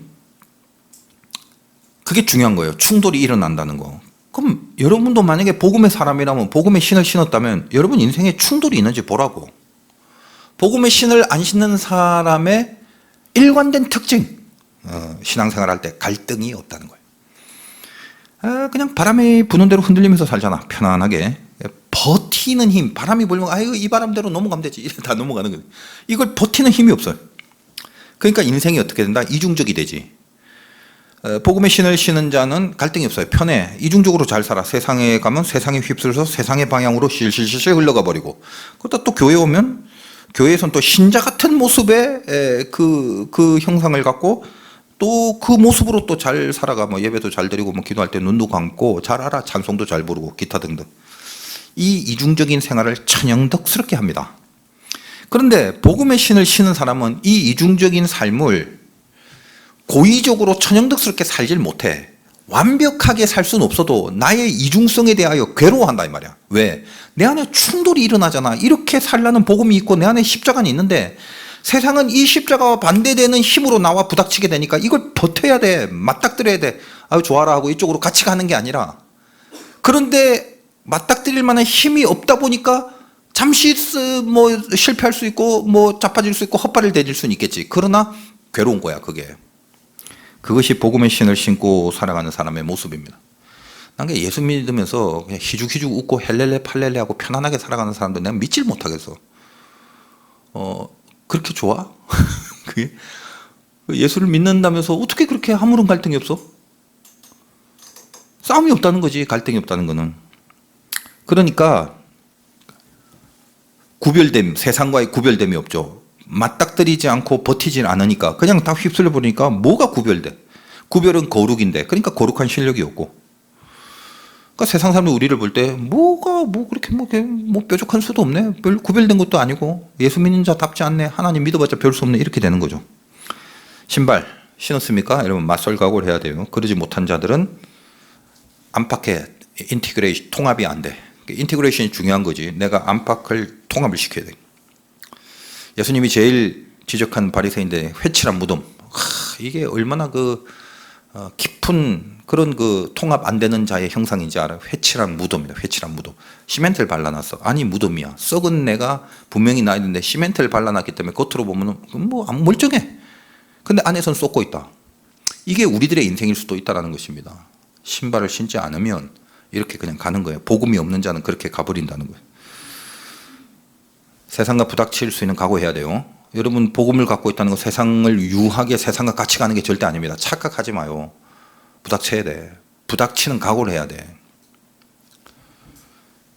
그게 중요한 거예요. 충돌이 일어난다는 거. 그럼 여러분도 만약에 복음의 사람이라면 복음의 신을 신었다면 여러분 인생에 충돌이 있는지 보라고. 복음의 신을 안 신는 사람의 일관된 특징, 신앙생활 할 때 갈등이 없다는 거예요. 그냥 바람이 부는 대로 흔들리면서 살잖아. 편안하게. 버티는 힘, 바람이 불면 아이고 이 바람대로 넘어가면 되지. 다 넘어가는 거예요. 이걸 버티는 힘이 없어요. 그러니까 인생이 어떻게 된다? 이중적이 되지. 복음의 신을 신은 자는 갈등이 없어요. 편해. 이중적으로 잘 살아. 세상에 가면 세상에 휩쓸려서 세상의 방향으로 실실실 흘러가 버리고, 그러다 또 교회 오면 교회에서는 또 신자 같은 모습의 그 형상을 갖고 또 그 모습으로 또 잘 살아가. 뭐 예배도 잘 드리고 뭐 기도할 때 눈도 감고 잘 알아. 찬송도 잘 부르고 기타 등등. 이 이중적인 생활을 천연덕스럽게 합니다. 그런데 복음의 신을 신은 사람은 이 이중적인 삶을 고의적으로 천연덕스럽게 살질 못해. 완벽하게 살 수는 없어도 나의 이중성에 대하여 괴로워한다 이 말이야. 왜? 내 안에 충돌이 일어나잖아. 이렇게 살라는 복음이 있고 내 안에 십자가는 있는데 세상은 이 십자가와 반대되는 힘으로 나와 부닥치게 되니까 이걸 버텨야 돼. 맞닥뜨려야 돼. 아유 좋아라 하고 이쪽으로 같이 가는 게 아니라, 그런데 맞닥뜨릴 만한 힘이 없다 보니까 잠시 뭐 실패할 수 있고 뭐 자빠질 수 있고 헛발을 대질 수는 있겠지. 그러나 괴로운 거야 그게. 그것이 복음의 신을 신고 살아가는 사람의 모습입니다. 난 예수 믿으면서 그냥 희죽희죽 웃고 헬렐레 팔렐레 하고 편안하게 살아가는 사람들 내가 믿질 못하겠어. 그렇게 좋아? 그게 예수를 믿는다면서 어떻게 그렇게 아무런 갈등이 없어? 싸움이 없다는 거지. 갈등이 없다는 거는. 그러니까 구별됨, 세상과의 구별됨이 없죠. 맞닥뜨리지 않고 버티질 않으니까 그냥 다 휩쓸려 버리니까 뭐가 구별돼? 구별은 거룩인데, 그러니까 거룩한 실력이 없고. 그러니까 세상 사람들 우리를 볼 때 뭐가 뭐 그렇게 뭐 뾰족한 수도 없네. 별 구별된 것도 아니고 예수 믿는 자답지 않네. 하나님 믿어봤자 별 수 없네. 이렇게 되는 거죠. 신발 신었습니까? 여러분 맞설 각오를 해야 돼요. 그러지 못한 자들은 안팎에 인티그레이션, 통합이 안 돼. 인티그레이션이 중요한 거지. 내가 안팎을 통합을 시켜야 돼. 예수님이 제일 지적한 바리새인데 회칠한 무덤. 이게 얼마나 깊은 그런 통합 안 되는 자의 형상인지 알아요. 회칠한 무덤이다. 회칠한 무덤. 시멘트를 발라놨어. 아니 무덤이야. 썩은 내가 분명히 나 있는데 시멘트를 발라놨기 때문에 겉으로 보면 뭐 멀쩡해. 근데 안에서는 썩고 있다. 이게 우리들의 인생일 수도 있다는 것입니다. 신발을 신지 않으면 이렇게 그냥 가는 거예요. 복음이 없는 자는 그렇게 가버린다는 거예요. 세상과 부닥칠 수 있는 각오해야 돼요. 여러분 복음을 갖고 있다는 건 세상을 유하게 세상과 같이 가는 게 절대 아닙니다. 착각하지 마요. 부닥쳐야 돼. 부닥치는 각오를 해야 돼.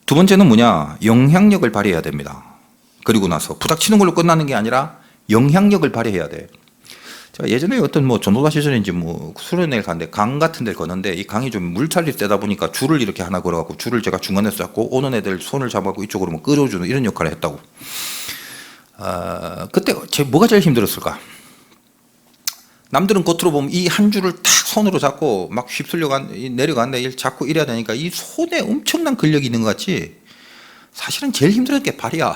두 번째는 뭐냐? 영향력을 발휘해야 됩니다. 그리고 나서 부닥치는 걸로 끝나는 게 아니라 영향력을 발휘해야 돼. 제가 예전에 어떤 전도사 시절인지 수련회를 갔는데 강 같은 데를 걷는데 이 강이 좀 물살이 세다 보니까 줄을 이렇게 하나 걸어갖고 줄을 제가 중간에서 잡고 오는 애들 손을 잡아갖고 이쪽으로 끌어주는 이런 역할을 했다고. 그때 뭐가 제일 힘들었을까? 남들은 겉으로 보면 이 한 줄을 탁 손으로 잡고 막 휩쓸려 내려가는데 자꾸 이래야 되니까 이 손에 엄청난 근력이 있는 것 같지. 사실은 제일 힘들었던 게 발이야.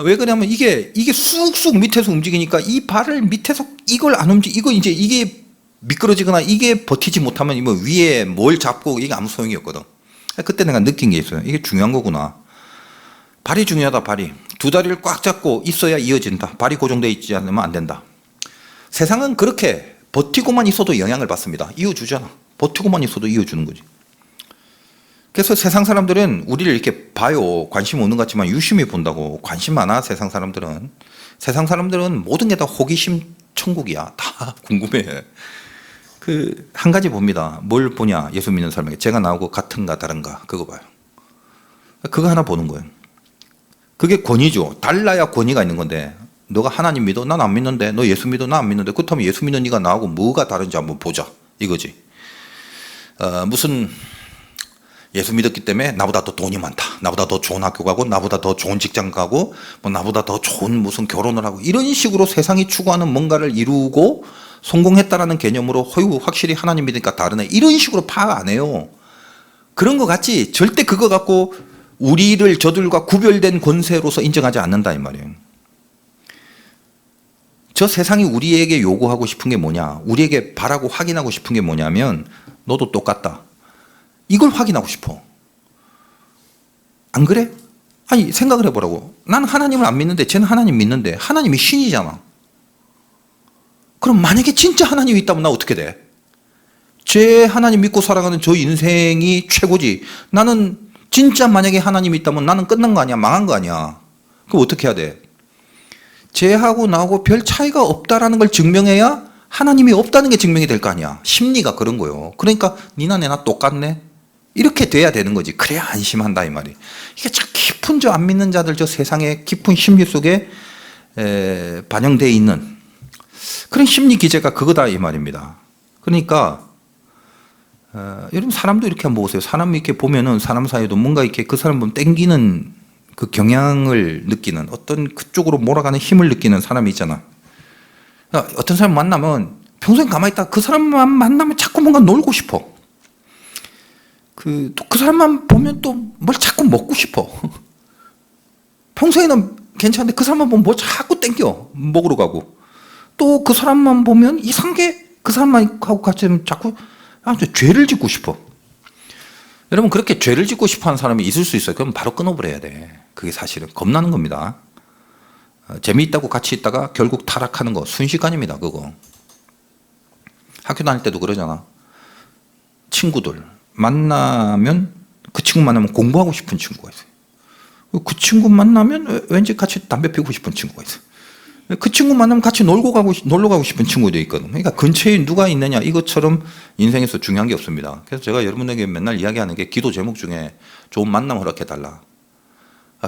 왜 그러냐면 이게 쑥쑥 밑에서 움직이니까 이 발을 밑에서 이걸 안 이거 이게 미끄러지거나 이게 버티지 못하면 위에 뭘 잡고 이게 아무 소용이 없거든. 그때 내가 느낀 게 있어요. 이게 중요한 거구나. 발이 중요하다. 발이 두 다리를 꽉 잡고 있어야 이어진다. 발이 고정되어 있지 않으면 안 된다. 세상은 그렇게 버티고만 있어도 영향을 받습니다. 이어주잖아. 버티고만 있어도 이어주는 거지. 그래서 세상 사람들은 우리를 이렇게 봐요. 관심 없는 것 같지만 유심히 본다고. 관심 많아. 세상 사람들은 모든 게 다 호기심 천국이야. 다 궁금해. 한 가지 봅니다. 뭘 보냐? 예수 믿는 사람에게 제가 나오고 같은가 다른가 그거 봐요. 그거 하나 보는 거예요. 그게 권위죠. 달라야 권위가 있는 건데 너가 하나님 믿어? 난 안 믿는데. 너 예수 믿어? 난 안 믿는데. 그렇다면 예수 믿는 네가 나하고 뭐가 다른지 한번 보자 이거지. 무슨 예수 믿었기 때문에 나보다 더 돈이 많다. 나보다 더 좋은 학교 가고 나보다 더 좋은 직장 가고 나보다 더 좋은 무슨 결혼을 하고 이런 식으로 세상이 추구하는 뭔가를 이루고 성공했다라는 개념으로 확실히 하나님 믿으니까 다르네. 이런 식으로 파악 안 해요. 그런 거 같지? 절대 그거 갖고 우리를 저들과 구별된 권세로서 인정하지 않는다 이 말이에요. 저 세상이 우리에게 요구하고 싶은 게 뭐냐, 우리에게 바라고 확인하고 싶은 게 뭐냐면 너도 똑같다, 이걸 확인하고 싶어. 안 그래? 아니 생각을 해보라고. 나는 하나님을 안 믿는데 쟤는 하나님 믿는데 하나님이 신이잖아. 그럼 만약에 진짜 하나님이 있다면 나 어떻게 돼? 제 하나님 믿고 살아가는 저 인생이 최고지. 나는 진짜 만약에 하나님이 있다면 나는 끝난 거 아니야? 망한 거 아니야? 그럼 어떻게 해야 돼? 쟤하고 나하고 별 차이가 없다라는 걸 증명해야 하나님이 없다는 게 증명이 될 거 아니야. 심리가 그런 거예요. 그러니까 니나 내나 똑같네, 이렇게 돼야 되는 거지. 그래야 안심한다 이 말이. 이게 참 깊은 저 안 믿는 자들 저 세상의 깊은 심리 속에 반영되어 있는 그런 심리 기제가 그거다 이 말입니다. 그러니까 여러분 사람도 이렇게 한번 보세요. 사람 이렇게 보면은 사람 사이에도 뭔가 이렇게 그 사람 보면 땡기는 그 경향을 느끼는 어떤 그쪽으로 몰아가는 힘을 느끼는 사람이 있잖아. 그러니까 어떤 사람 만나면 평소엔 가만히 있다가 그 사람만 만나면 자꾸 뭔가 놀고 싶어. 그 사람만 보면 또 뭘 자꾸 먹고 싶어. 평소에는 괜찮은데 그 사람만 보면 뭐 자꾸 땡겨 먹으러 가고, 또 그 사람만 보면 이상하게 그 사람만 하고 같이 자꾸 죄를 짓고 싶어. 여러분 그렇게 죄를 짓고 싶어하는 사람이 있을 수 있어요. 그럼 바로 끊어버려야 돼. 그게 사실은 겁나는 겁니다. 재미있다고 같이 있다가 결국 타락하는 거 순식간입니다. 그거 학교 다닐 때도 그러잖아. 친구들 만나면 그 친구 만나면 공부하고 싶은 친구가 있어요. 그 친구 만나면 왠지 같이 담배 피우고 싶은 친구가 있어요. 그 친구 만나면 같이 놀러 가고 싶은 친구도 있거든. 그러니까 근처에 누가 있느냐, 이것처럼 인생에서 중요한 게 없습니다. 그래서 제가 여러분에게 맨날 이야기하는 게 기도 제목 중에 좋은 만남 허락해달라.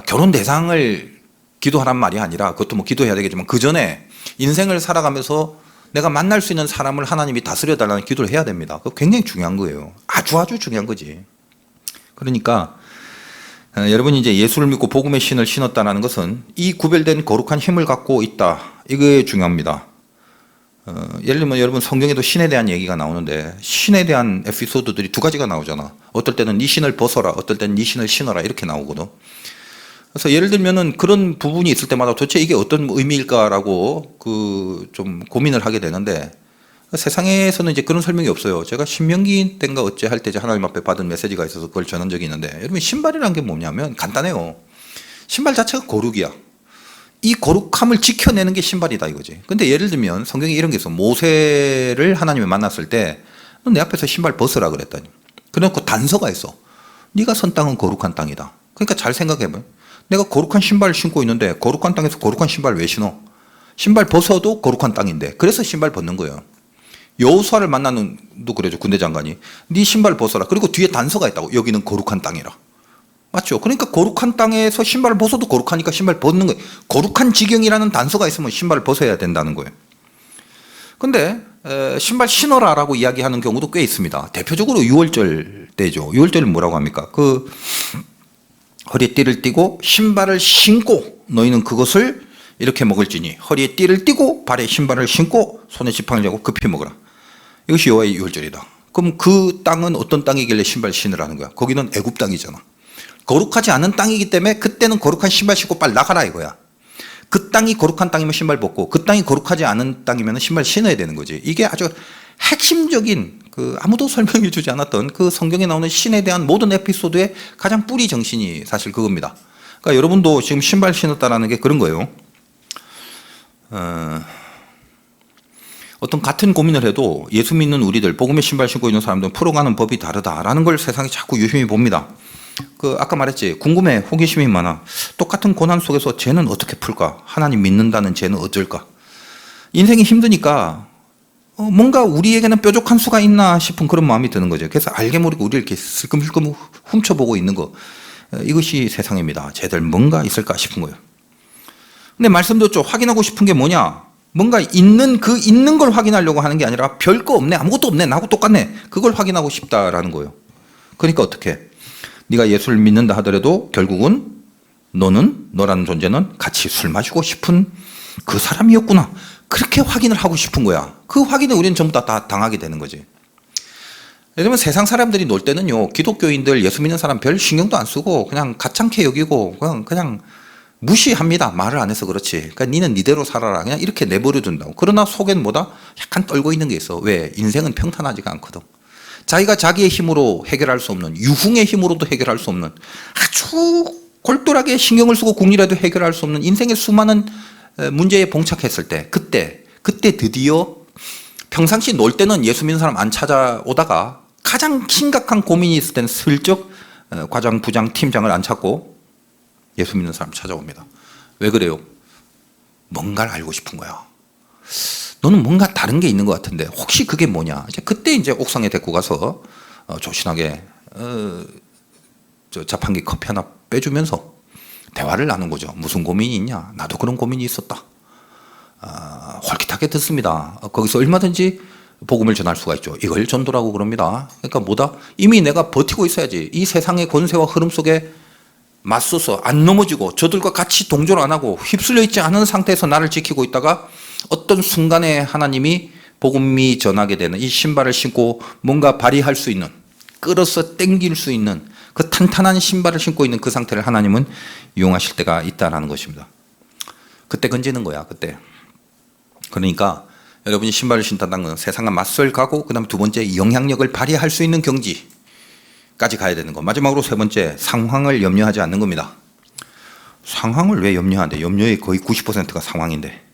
결혼 대상을 기도하란 말이 아니라, 그것도 뭐 기도해야 되겠지만 그 전에 인생을 살아가면서 내가 만날 수 있는 사람을 하나님이 다스려달라는 기도를 해야 됩니다. 그거 굉장히 중요한 거예요. 아주 중요한 거지. 그러니까 여러분이 이제 예수를 믿고 복음의 신을 신었다는 것은 이 구별된 거룩한 힘을 갖고 있다, 이게 중요합니다. 예를 들면 여러분 성경에도 신에 대한 얘기가 나오는데 신에 대한 에피소드들이 두 가지가 나오잖아. 어떨 때는 네 신을 벗어라, 어떨 때는 네 신을 신어라, 이렇게 나오거든. 그래서 예를 들면은 그런 부분이 있을 때마다 도대체 이게 어떤 의미일까라고 좀 고민을 하게 되는데, 세상에서는 이제 그런 설명이 없어요. 제가 신명기 때인가 어째 할 때 하나님 앞에 받은 메시지가 있어서 그걸 전한 적이 있는데, 여러분 신발이라는 게 뭐냐면 간단해요. 신발 자체가 거룩이야. 이 거룩함을 지켜내는 게 신발이다 이거지. 근데 예를 들면 성경에 이런 게 있어. 모세를 하나님이 만났을 때 너 내 앞에서 신발 벗으라 그랬더니, 그래놓고 단서가 있어. 네가 선 땅은 거룩한 땅이다. 그러니까 잘 생각해봐요. 내가 거룩한 신발을 신고 있는데 거룩한 땅에서 거룩한 신발을 왜 신어? 신발 벗어도 거룩한 땅인데, 그래서 신발 벗는 거예요. 여호수아를 만나는도 그래죠. 군대 장관이 네 신발 벗어라. 그리고 뒤에 단서가 있다고. 여기는 거룩한 땅이라. 맞죠? 그러니까 거룩한 땅에서 신발을 벗어도 거룩하니까 신발 벗는 거예요. 거룩한 지경이라는 단서가 있으면 신발을 벗어야 된다는 거예요. 근데 신발 신어라라고 이야기하는 경우도 꽤 있습니다. 대표적으로 유월절 때죠. 유월절은 뭐라고 합니까? 허리에 띠를 띠고 신발을 신고 너희는 그것을 이렇게 먹을지니 허리에 띠를 띠고 발에 신발을 신고 손에 지팡이를 쥐고 급히 먹으라. 이것이 여호와의 유월절이다. 그럼 그 땅은 어떤 땅이길래 신발 신으라는 거야? 거기는 애굽 땅이잖아. 거룩하지 않은 땅이기 때문에 그때는 거룩한 신발 신고 빨리 나가라 이거야. 그 땅이 거룩한 땅이면 신발 벗고, 그 땅이 거룩하지 않은 땅이면 신발 신어야 되는 거지. 이게 아주 핵심적인 아무도 설명해 주지 않았던 그 성경에 나오는 신에 대한 모든 에피소드의 가장 뿌리 정신이 사실 그겁니다. 그러니까 여러분도 지금 신발 신었다라는 게 그런 거예요. 어떤 같은 고민을 해도 예수 믿는 우리들, 복음의 신발 신고 있는 사람들은 풀어가는 법이 다르다라는 걸 세상이 자꾸 유심히 봅니다. 아까 말했지, 궁금해, 호기심이 많아. 똑같은 고난 속에서 쟤는 어떻게 풀까? 하나님 믿는다는 쟤는 어쩔까? 인생이 힘드니까 뭔가 우리에게는 뾰족한 수가 있나 싶은 그런 마음이 드는 거죠. 그래서 알게 모르게 우리를 이렇게 슬금슬금 훔쳐보고 있는 거, 이것이 세상입니다. 쟤들 뭔가 있을까 싶은 거예요. 근데 말씀드렸죠. 확인하고 싶은 게 뭐냐? 뭔가 있는 걸 확인하려고 하는 게 아니라 별거 없네, 아무것도 없네, 나하고 똑같네, 그걸 확인하고 싶다라는 거예요. 그러니까 어떻게? 네가 예수를 믿는다 하더라도 결국은 너라는 존재는 같이 술 마시고 싶은 그 사람이었구나, 그렇게 확인을 하고 싶은 거야. 그 확인을 우리는 전부 다 당하게 되는 거지. 예를 들면 세상 사람들이 놀 때는요, 기독교인들, 예수 믿는 사람 별 신경도 안 쓰고 그냥 가찮게 여기고 그냥 무시합니다. 말을 안 해서 그렇지. 그러니까 니는 니대로 살아라. 그냥 이렇게 내버려 둔다고. 그러나 속엔 뭐다? 약간 떨고 있는 게 있어. 왜? 인생은 평탄하지가 않거든. 자기가 자기의 힘으로 해결할 수 없는, 유흥의 힘으로도 해결할 수 없는, 아주 골똘하게 신경을 쓰고 궁리라도 해결할 수 없는 인생의 수많은 문제에 봉착했을 때, 그때 드디어 평상시 놀 때는 예수 믿는 사람 안 찾아오다가 가장 심각한 고민이 있을 때는 슬쩍 과장, 부장, 팀장을 안 찾고 예수 믿는 사람 찾아옵니다. 왜 그래요? 뭔가를 알고 싶은 거야. 너는 뭔가 다른 게 있는 것 같은데 혹시 그게 뭐냐? 그때 이제 옥상에 데리고 가서 조신하게 저 자판기 커피 하나 빼주면서 대화를 나눈 거죠. 무슨 고민이 있냐? 나도 그런 고민이 있었다. 홀깃하게 듣습니다. 거기서 얼마든지 복음을 전할 수가 있죠. 이걸 전도라고 그럽니다. 그러니까 뭐다? 이미 내가 버티고 있어야지. 이 세상의 권세와 흐름 속에 맞서서 안 넘어지고 저들과 같이 동조를 안 하고 휩쓸려 있지 않은 상태에서 나를 지키고 있다가 어떤 순간에 하나님이 복음이 전하게 되는 이 신발을 신고 뭔가 발휘할 수 있는, 끌어서 땡길 수 있는 그 탄탄한 신발을 신고 있는 그 상태를 하나님은 이용하실 때가 있다는 것입니다. 그때 건지는 거야. 그때. 그러니까 여러분이 신발을 신다는 건 세상과 맞설 가고 그 다음에 두 번째 영향력을 발휘할 수 있는 경지까지 가야 되는 거. 마지막으로 세 번째 상황을 염려하지 않는 겁니다. 상황을 왜 염려하는데? 염려의 거의 90%가 상황인데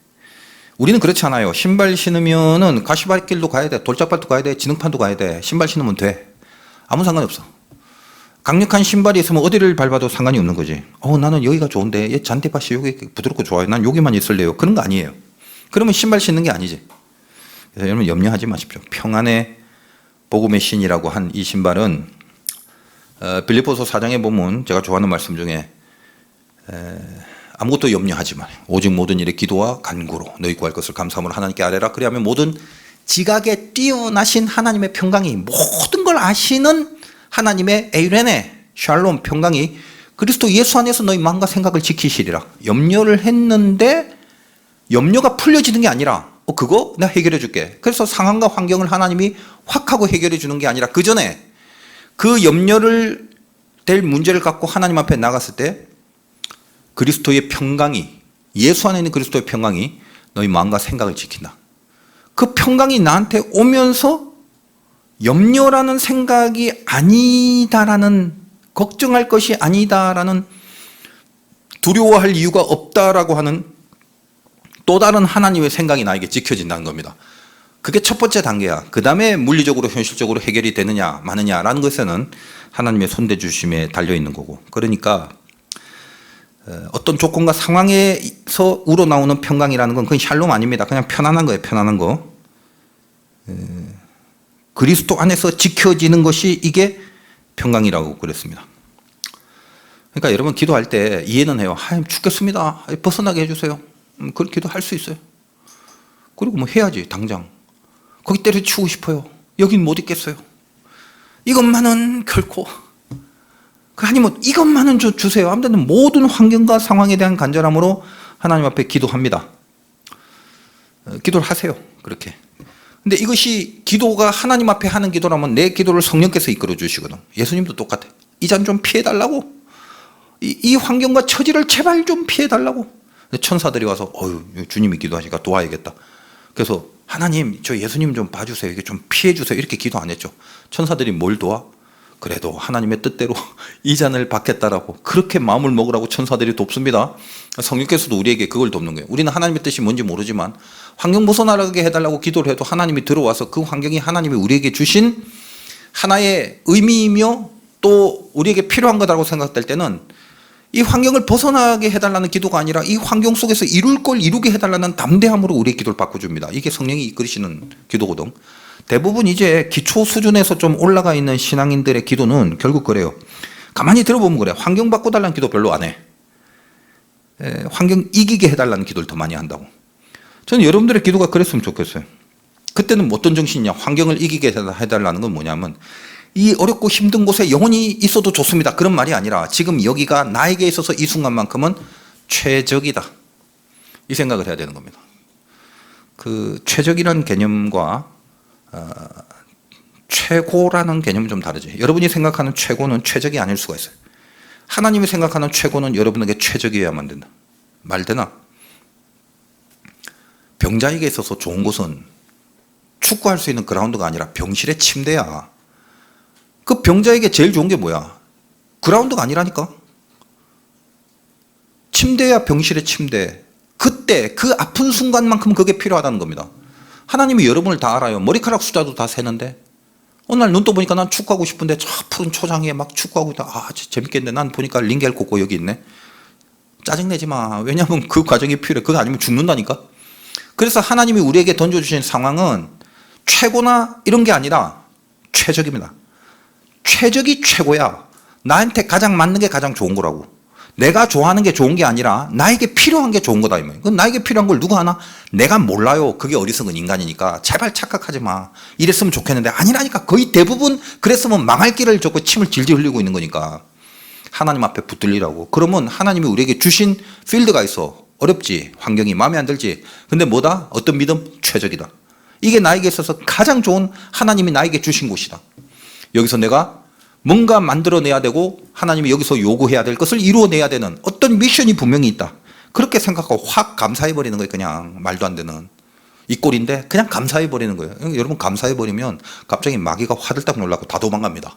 우리는 그렇지 않아요. 신발 신으면은 가시밭길도 가야 돼, 돌짝밭도 가야 돼, 진흙판도 가야 돼. 신발 신으면 돼. 아무 상관이 없어. 강력한 신발이 있으면 어디를 밟아도 상관이 없는 거지. 나는 여기가 좋은데 얘 잔디밭이 여기 부드럽고 좋아요. 난 여기만 있을래요. 그런 거 아니에요. 그러면 신발 신는 게 아니지. 그래서 여러분 염려하지 마십시오. 평안의 복음의 신이라고 한 이 신발은 빌립보서 4장에 보면 제가 좋아하는 말씀 중에 아무것도 염려하지 마. 오직 모든 일에 기도와 간구로 너희 구할 것을 감사함으로 하나님께 아뢰라. 그리하면 모든 지각에 뛰어나신 하나님의 평강이, 모든 걸 아시는 하나님의 에이레네 샬롬 평강이 그리스도 예수 안에서 너희 마음과 생각을 지키시리라. 염려를 했는데 염려가 풀려지는 게 아니라 그거 내가 해결해 줄게. 그래서 상황과 환경을 하나님이 확 하고 해결해 주는 게 아니라 그 전에 그 염려를 될 문제를 갖고 하나님 앞에 나갔을 때 그리스도의 평강이, 예수 안에 있는 그리스도의 평강이 너희 마음과 생각을 지킨다. 그 평강이 나한테 오면서 염려라는 생각이 아니다라는, 걱정할 것이 아니다라는, 두려워할 이유가 없다라고 하는 또 다른 하나님의 생각이 나에게 지켜진다는 겁니다. 그게 첫 번째 단계야. 그 다음에 물리적으로 현실적으로 해결이 되느냐 마느냐라는 것에는 하나님의 손대주심에 달려있는 거고. 그러니까 어떤 조건과 상황에서 우러나오는 평강이라는 건 그건 샬롬 아닙니다. 그냥 편안한 거예요. 편안한 거. 그리스도 안에서 지켜지는 것이 이게 평강이라고 그랬습니다. 그러니까 여러분 기도할 때 이해는 해요. 하나님 죽겠습니다. 벗어나게 해주세요. 그렇게 기도할 수 있어요. 그리고 뭐 해야지 당장. 거기 때려치우고 싶어요. 여긴 못 있겠어요. 이것만은 결코. 하나님은 이것만은 주세요. 아무튼 모든 환경과 상황에 대한 간절함으로 하나님 앞에 기도합니다. 기도를 하세요. 그렇게. 근데 이것이 기도가 하나님 앞에 하는 기도라면 내 기도를 성령께서 이끌어 주시거든. 예수님도 똑같아. 이 잔 좀 피해달라고. 이 환경과 처지를 제발 좀 피해달라고. 천사들이 와서 주님이 기도하시니까 도와야겠다. 그래서 하나님 저 예수님 좀 봐주세요. 이게 좀 피해주세요. 이렇게 기도 안 했죠. 천사들이 뭘 도와? 그래도 하나님의 뜻대로 이 잔을 받겠다라고 그렇게 마음을 먹으라고 천사들이 돕습니다. 성령께서도 우리에게 그걸 돕는 거예요. 우리는 하나님의 뜻이 뭔지 모르지만 환경 벗어나게 해달라고 기도를 해도 하나님이 들어와서 그 환경이 하나님이 우리에게 주신 하나의 의미이며 또 우리에게 필요한 거다라고 생각될 때는 이 환경을 벗어나게 해달라는 기도가 아니라 이 환경 속에서 이룰 걸 이루게 해달라는 담대함으로 우리의 기도를 바꿔줍니다. 이게 성령이 이끌으시는 기도거든. 대부분 이제 기초 수준에서 좀 올라가 있는 신앙인들의 기도는 결국 그래요. 가만히 들어보면 그래. 환경 바꿔달라는 기도 별로 안 해. 환경 이기게 해달라는 기도를 더 많이 한다고. 저는 여러분들의 기도가 그랬으면 좋겠어요. 그때는 어떤 정신이냐. 환경을 이기게 해달라는 건 뭐냐면 이 어렵고 힘든 곳에 영원히 있어도 좋습니다. 그런 말이 아니라 지금 여기가 나에게 있어서 이 순간만큼은 최적이다. 이 생각을 해야 되는 겁니다. 그 최적이라는 개념과 최고라는 개념은 좀 다르지. 여러분이 생각하는 최고는 최적이 아닐 수가 있어요. 하나님이 생각하는 최고는 여러분에게 최적이어야만 된다. 말 되나? 병자에게 있어서 좋은 곳은 축구할 수 있는 그라운드가 아니라 병실의 침대야. 그 병자에게 제일 좋은 게 뭐야? 그라운드가 아니라니까? 침대야, 병실의 침대. 그때 그 아픈 순간만큼 그게 필요하다는 겁니다. 하나님이 여러분을 다 알아요. 머리카락 숫자도 다 세는데 어느 날 눈 떠보니까 난 축구하고 싶은데 저 푸른 초장에 막 축구하고 있다. 아, 재밌겠네. 난 보니까 링겔 꽂고 여기 있네. 짜증내지 마. 왜냐하면 그 과정이 필요해. 그거 아니면 죽는다니까. 그래서 하나님이 우리에게 던져주신 상황은 최고나 이런 게 아니라 최적입니다. 최적이 최고야. 나한테 가장 맞는 게 가장 좋은 거라고. 내가 좋아하는 게 좋은 게 아니라 나에게 필요한 게 좋은 거다. 그럼 나에게 필요한 걸 누가 하나? 내가 몰라요. 그게 어리석은 인간이니까. 제발 착각하지 마. 이랬으면 좋겠는데 아니라니까. 거의 대부분 그랬으면 망할 길을 줬고 침을 질질 흘리고 있는 거니까. 하나님 앞에 붙들리라고. 그러면 하나님이 우리에게 주신 필드가 있어. 어렵지. 환경이 마음에 안 들지. 근데 뭐다? 어떤 믿음? 최적이다. 이게 나에게 있어서 가장 좋은 하나님이 나에게 주신 곳이다. 여기서 내가 뭔가 만들어내야 되고 하나님이 여기서 요구해야 될 것을 이루어내야 되는 어떤 미션이 분명히 있다. 그렇게 생각하고 확 감사해버리는 거예요. 그냥 말도 안 되는. 이 꼴인데 그냥 감사해버리는 거예요. 여러분 감사해버리면 갑자기 마귀가 화들딱 놀라고 다 도망갑니다.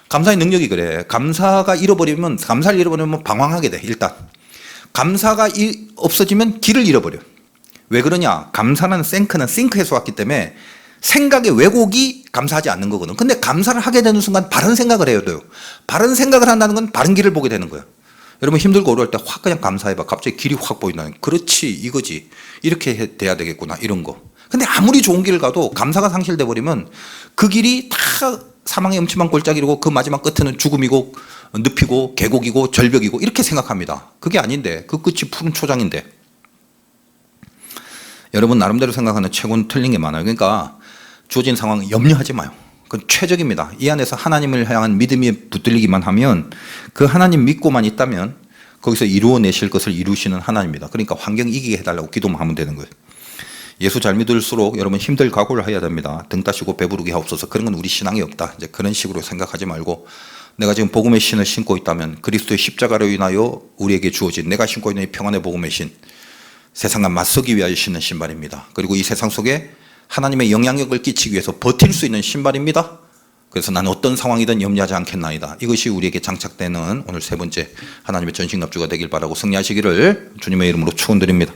감사의 능력이 그래. 감사를 잃어버리면 방황하게 돼. 일단. 감사가 없어지면 길을 잃어버려. 왜 그러냐? 감사라는 싱크에서 왔기 때문에 생각의 왜곡이 감사하지 않는 거거든. 근데 감사를 하게 되는 순간 바른 생각을 해야 돼요. 바른 생각을 한다는 건 바른 길을 보게 되는 거예요. 여러분 힘들고 어려울 때 확 그냥 감사해봐. 갑자기 길이 확 보인다는. 그렇지 이거지. 이렇게 돼야 되겠구나 이런 거. 근데 아무리 좋은 길을 가도 감사가 상실돼 버리면 그 길이 다 사망의 음침한 골짜기고 그 마지막 끝에는 죽음이고 늪이고 계곡이고 절벽이고 이렇게 생각합니다. 그게 아닌데 그 끝이 푸른 초장인데. 여러분 나름대로 생각하는 최고는 틀린 게 많아요. 그러니까 주어진 상황 염려하지 마요. 그건 최적입니다. 이 안에서 하나님을 향한 믿음이 붙들리기만 하면 그 하나님 믿고만 있다면 거기서 이루어내실 것을 이루시는 하나님입니다. 그러니까 환경 이기게 해달라고 기도만 하면 되는 거예요. 예수 잘 믿을수록 여러분 힘들 각오를 해야 됩니다. 등 따시고 배부르게 하옵소서. 그런 건 우리 신앙이 없다. 이제 그런 식으로 생각하지 말고 내가 지금 복음의 신을 신고 있다면 그리스도의 십자가로 인하여 우리에게 주어진 내가 신고 있는 이 평안의 복음의 신, 세상과 맞서기 위하여 신는 신발입니다. 그리고 이 세상 속에 하나님의 영향력을 끼치기 위해서 버틸 수 있는 신발입니다. 그래서 나는 어떤 상황이든 염려하지 않겠나이다. 이것이 우리에게 장착되는 오늘 세 번째 하나님의 전신갑주가 되길 바라고 승리하시기를 주님의 이름으로 축원드립니다.